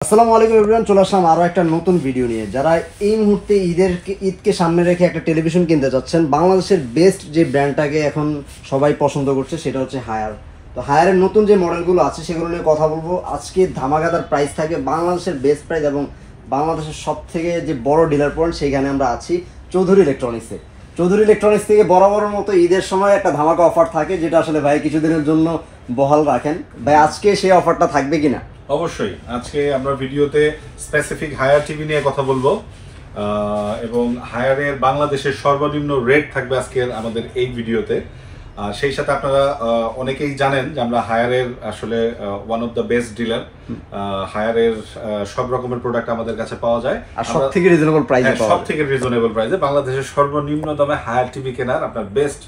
আসসালামু আলাইকুম এভরিওয়ান, চলে আসলাম আরও একটা নতুন ভিডিও নিয়ে। যারা এই মুহূর্তে ঈদকে সামনে রেখে একটা টেলিভিশন কিনতে যাচ্ছেন, বাংলাদেশের বেস্ট যে ব্র্যান্ডটাকে এখন সবাই পছন্দ করছে সেটা হচ্ছে হায়ার। তো হায়ারের নতুন যে মডেলগুলো আছে সেগুলো নিয়ে কথা বলবো। আজকে ধামাকাদার প্রাইস থাকবে, বাংলাদেশের বেস্ট প্রাইস এবং বাংলাদেশের সব থেকে যে বড় ডিলার পয়েন্ট সেইখানে আমরা আছি চৌধুরী ইলেকট্রনিক্সে। চৌধুরী ইলেকট্রনিক্স থেকে বরাবরের মতো ঈদের সময় একটা ধামাকা অফার থাকে, যেটা আসলে ভাই কিছুদিনের জন্য বহাল রাখেন। ভাই আজকে সেই অফারটা থাকবে কিনা? অবশ্যই আজকে আমরা ভিডিওতে স্পেসিফিক হায়ার টিভি নিয়ে কথা বলবো এবং হায়ারের বাংলাদেশের সর্বনিম্ন রেট থাকবে আজকের আমাদের এই ভিডিওতে। সেই সাথে আপনারা অনেকেই জানেন যে আমরা হায়ারের আসলে one of the best dealer. হায়ারের সব রকমের প্রোডাক্ট আমাদের কাছে পাওয়া যায় আর সব থেকে রিজনেবল প্রাইসে। সব থেকে রিজনেবল প্রাইসে বাংলাদেশের সর্বনিম্ন দামে হায়ার টিভি কেনার আপনার বেস্ট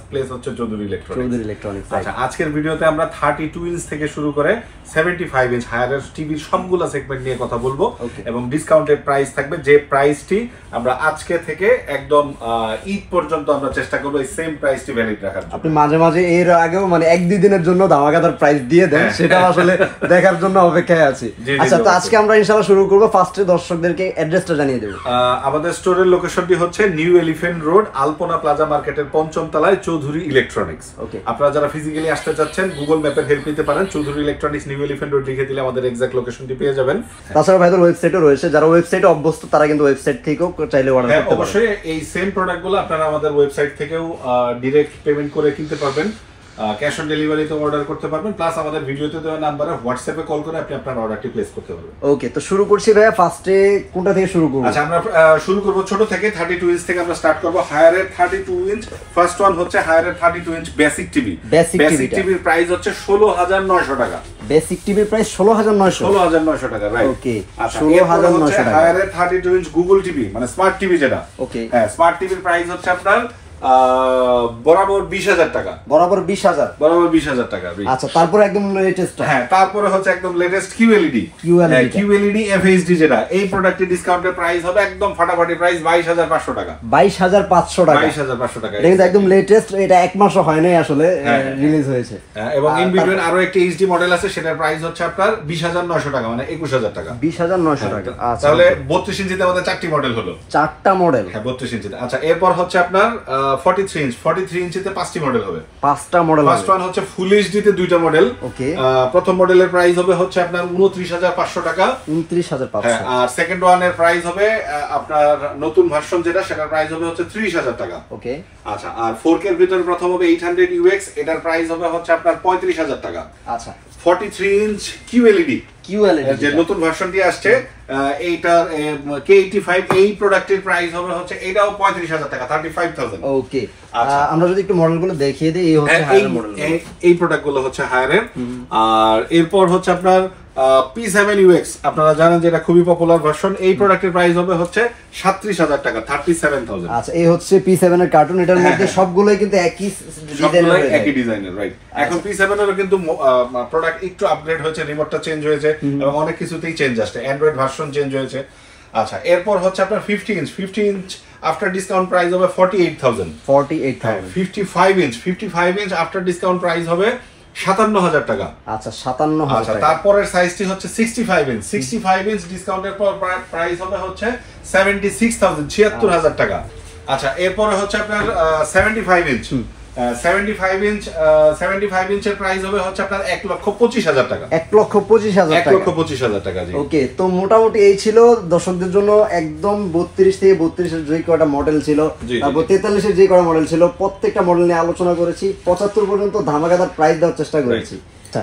প্লেস হচ্ছে চৌধুরী ইলেকট্রনিক্স। আচ্ছা, আজকের ভিডিওতে আমরা 32 ইঞ্চ থেকে শুরু করে 75 ইঞ্চ হায়ারের টিভির সবগুলো সেগমেন্ট নিয়ে কথা বলবো এবং ডিসকাউন্টেড প্রাইস থাকবে, যে প্রাইসটি আমরা আজকে থেকে একদম ঈদ পর্যন্ত আমরা চেষ্টা করবো এই সেম প্রাইসটি ভ্যালিড রাখার। আপনি মাঝে মাঝে এর আগেও মানে 1-2 দিনের জন্য ধামাকাদার প্রাইস দিয়ে দেন, সেটা আসলে দেখার জন্য অপেক্ষায় আছি। আচ্ছা, তো আজকে আমরা ইনশাআল্লাহ শুরু করব। ফার্স্টে দর্শকদেরকে অ্যাড্রেসটা জানিয়ে দেব। আমাদের স্টোরের লোকেশনটি হচ্ছে নিউ এলিফ্যান্ট রোড, আলপনা প্লাজা মার্কেটের ৫ম তলায় চৌধুরী ইলেকট্রনিক্স। আপনারা যারা ফিজিক্যালি আসতে চাচ্ছেন গুগল ম্যাপের হেল্প নিতে পারেন। Chowdhury electronics new elephant road লিখে দিলে আমাদের এক্সাক্ট লোকেশনটি পেয়ে যাবেন। তাছাড়া ভাইদের ওয়েবসাইটও রয়েছে, যারা ওয়েবসাইটে অভ্যস্ত তারা কিন্তু ওয়েবসাইট থেকেও চাইলে অর্ডার করতে পারেন। অবশ্যই এই সেম প্রোডাক্টগুলো আপনারা আমাদের ওয়েবসাইট থেকেও ডাইরেক্ট পেমেন্ট করে কিনতে পারবেন, ক্যাশ অন ডেলিভারিতে অর্ডার করতে পারবেন, প্লাস আমাদের ভিডিওতে দেওয়া নাম্বারে হোয়াটসঅ্যাপে কল করে আপনি আপনার অর্ডারটি প্লেস করতে পারবেন। ওকে, তো শুরু করছি ভাইয়া। ফার্স্টে কোনটা থেকে শুরু করব? আচ্ছা, আমরা শুরু করব ছোট থেকে। 32 ইঞ্চ থেকে আমরা স্টার্ট করব। হায়ারের 32 ইঞ্চ ফার্স্ট ওয়ান হচ্ছে হায়ারের 32 ইঞ্চ বেসিক টিভি। বেসিক টিভির প্রাইস হচ্ছে 16900 টাকা। বেসিক টিভির প্রাইস 16900 টাকা, রাইট? ওকে, 16900 টাকা। হায়ারের 32 ইঞ্চ গুগল টিভি মানে স্মার্ট টিভি যেটা, ওকে, হ্যাঁ, স্মার্ট টিভির প্রাইস হচ্ছে আপনার বরাবর 20000 টাকা। বরাবর 20000 টাকা। আচ্ছা, তারপরে একদম লেটেস্ট। হ্যাঁ, তারপরে হচ্ছে একদম লেটেস্ট কিউএলইডি এফএইচডি যেটা, এই প্রোডাক্টের ডিসকাউন্টের প্রাইস হবে একদম ফাটাফাটি প্রাইস 22500 টাকা। 22500 টাকা। 22500 টাকা। এটা একদম লেটেস্ট, এটা এক মাসও হয় নাই আসলে রিলিজ হয়েছে। এবং ইন বিটুইন আরো একটা এইচডি মডেল আছে, সেটার প্রাইস হচ্ছে আপনার 20900 টাকা, মানে 21000 টাকা। 20900 টাকা। আচ্ছা, তাহলে 32 ইঞ্চিতে আমাদের 4টি মডেল হলো। 4টা মডেল? হ্যাঁ, 32 ইঞ্চিতে। আচ্ছা, এরপর হচ্ছে আপনার 43 ইঞ্চিতে 5টি মডেল হবে। 5টা মডেল। ফার্স্ট ওয়ান হচ্ছে ফুল এইচডি তে 2টা মডেল। ওকে, প্রথম মডেলের প্রাইস হবে হচ্ছে আপনার 29500 টাকা। 29500। আর সেকেন্ড ওয়ানের প্রাইস হবে আপনার নতুন ভার্সন যেটা, সেটার প্রাইস হবে হচ্ছে 30000 টাকা। ওকে, আচ্ছা, আর 4K এর ভিতরে প্রথম হবে 800 UX, এটার প্রাইস হবে হচ্ছে আপনার 35000 টাকা। আচ্ছা, 43 ইঞ্চ কিউএলইডি যে নতুন ভার্সনটি আসছে, এইটার K85, এই প্রোডাক্টের প্রাইস হবে হচ্ছে এটাও 35000 টাকা, 35000। ওকে, আচ্ছা, আমরা যদি একটু মডেলগুলো দেখিয়ে দিই। এই হচ্ছে হায়ার মডেল, এই প্রোডাক্টগুলো হচ্ছে হায়ারের। আর এরপর হচ্ছে আপনার P7 UX, আপনারা জানেন যে এটা খুবই পপুলার ভার্সন। এই প্রোডাক্টের প্রাইস হবে হচ্ছে 37000 টাকা, 37000। আচ্ছা, এই হচ্ছে P7 এর কার্টুন। এটার মধ্যে সবগুলোই কিন্তু একই ডিজাইনের, রাইট? এখন P7 এরও কিন্তু প্রোডাক্ট একটু আপগ্রেড হয়েছে, রিমোটটা চেঞ্জ হয়েছে এবং অনেক কিছুতেই চেঞ্জ আসছে, অ্যান্ড্রয়েড ভার্সন চেঞ্জ হয়েছে। আচ্ছা, এরপর হচ্ছে আপনার 50 ইঞ্চ আফটার ডিসকাউন্ট প্রাইস হবে 48000। 55 ইঞ্চ আফটার ডিসকাউন্ট প্রাইস হবে 57000 টাকা। আচ্ছা, 57000 টাকা। তারপরের সাইজটি হচ্ছে 65 ইঞ্চ ডিসকাউন্টের পর প্রাইস হবে হচ্ছে 76000 টাকা। আচ্ছা, এরপরে হচ্ছে আপনার 75 ইঞ্চের প্রাইস হবে হচ্ছে আপনার 1,25,000 টাকা। 1,25,000 টাকা। ওকে, তো মোটামুটি এই ছিল দর্শকদের জন্য একদম 32 থেকে 32 এর যে কয়টা মডেল ছিল, তারপর 43 এর যে কয়টা মডেল ছিল, প্রত্যেকটা মডেল নিয়ে আলোচনা করেছি। 75 পর্যন্ত ধামাকাদার প্রাইস দেওয়ার চেষ্টা করেছি। আচ্ছা,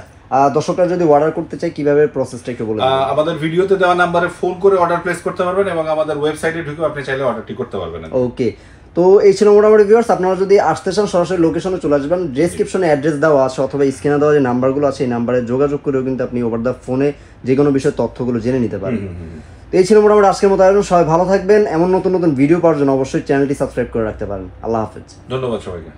দর্শকরা যদি অর্ডার করতে চায় কিভাবে প্রসেসটা একটু বলুন। আমাদের ভিডিওতে দেওয়া নম্বরে ফোন করে অর্ডার প্লেস করতে পারবেন এবং আমাদের ওয়েবসাইটে ঢুকে আপনি চাইলে অর্ডারটি করতে পারবেন। ওকে, তো এই ছিল মোটামুটি ভিউয়ার্স। আপনারা যদি আসতে চান সরাসরি লোকেশনে চলে আসবেন, ডেসক্রিপশনে অ্যাড্রেস দেওয়া আছে অথবা স্ক্রিনে দেওয়া যে নাম্বারগুলো আছে এই নাম্বারে যোগাযোগ করেও কিন্তু আপনি ওভার দ্য ফোনে যে কোনো বিষয়ে তথ্যগুলো জেনে নিতে পারেন। তো এই ছিল মোটামুটি আজকের মতো আয়োজন। সবাই ভালো থাকবেন। এমন নতুন নতুন ভিডিও পাওয়ার জন্য অবশ্যই চ্যানেলটি সাবস্ক্রাইব করে রাখতে পারেন। আল্লাহ হাফেজ। ধন্যবাদ সবাইকে।